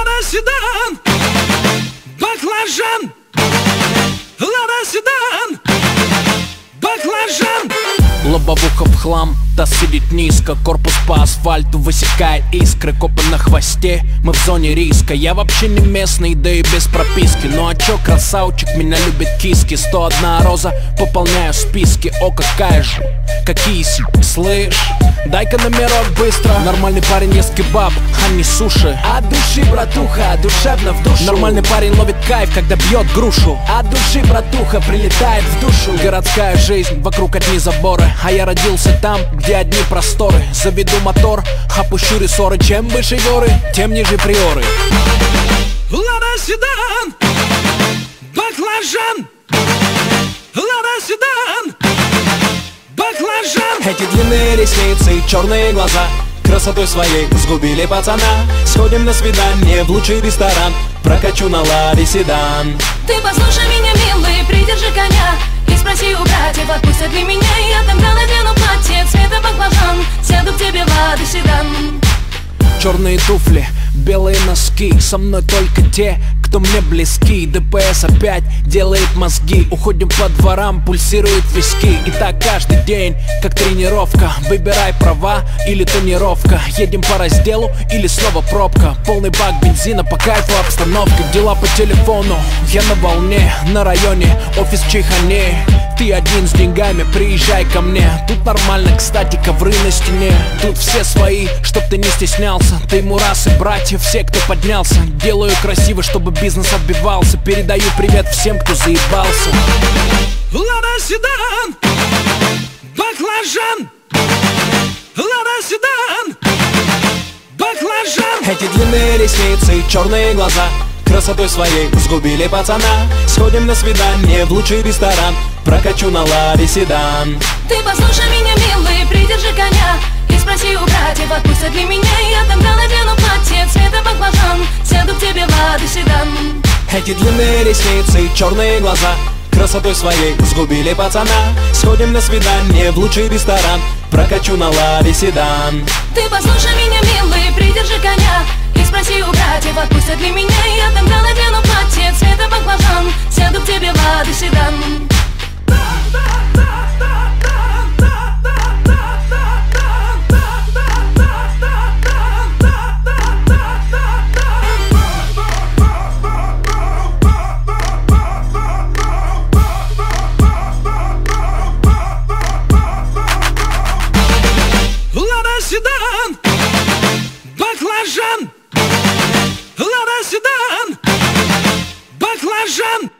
Лада седан, баклажан. Лада седан, баклажан. Лобовуха в хлам, та сидит низко. Корпус по асфальту высекает искры. Копы на хвосте, мы в зоне риска. Я вообще не местный, да и без прописки. Ну а чё, красавчик, меня любят киски. 101 роза, пополняю списки. О, какая же, какие слышь, дай-ка номерок быстро. Нормальный парень ест кебаб, а не суши. От души, братуха, душевно в душу. Нормальный парень ловит кайф, когда бьет грушу. От души, братуха, прилетает в душу. Городская жизнь, вокруг одни заборы. А я родился там, где одни просторы. Заведу мотор, опущу рессоры. Чем выше горы, тем ниже приоры. Лада седан, баклажан. Лада седан, баклажан. Эти длинные ресницы, черные глаза красотой своей сгубили пацана. Сходим на свидание в лучший ресторан. Прокачу на ладе седан. Ты послушай меня, милый, придержи коня. И спроси у братьев, отпустят ли меня. Я тогда надену платье цвета баклажан. Сяду к тебе в Лада седан. Черные туфли, белые носки. Со мной только те, кто мне близки. ДПС опять делает мозги. Уходим по дворам, пульсируют виски. И так каждый день, как тренировка. Выбирай права или тонировка. Едем по разделу или снова пробка. Полный бак бензина, по кайфу обстановка. Дела по телефону, я на волне. На районе, офис в Чайхане. Ты один с деньгами, приезжай ко мне. Тут нормально, кстати, ковры на стене. Тут все свои, чтоб ты не стеснялся. Ты мурасы, братья, все, кто поднялся. Делаю красиво, чтобы бизнес отбивался. Передаю привет всем, кто заебался. Лада седан, баклажан. Лада седан, баклажан. Эти длинные ресницы, черные глаза красотой своей сгубили пацана. Сходим на свидание в лучший ресторан. Прокачу на ладе седан. Ты послушай меня, милый, придержи коня. И спроси у братьев, отпустят ли меня. Я тогда надену платье цвета баклажан. Сяду к тебе в Лада седан. Эти длинные ресницы, черные глаза красотой своей сгубили пацана. Сходим на свидание в лучший ресторан. Прокачу на ладе седан. Ты послушай меня, милый, придержи коня. И спроси у братьев, отпустят ли меня. Я тогда надену платье цвета баклажан. Сяду к тебе в Лада седан. Лада седан, баклажан. Лада седан, баклажан.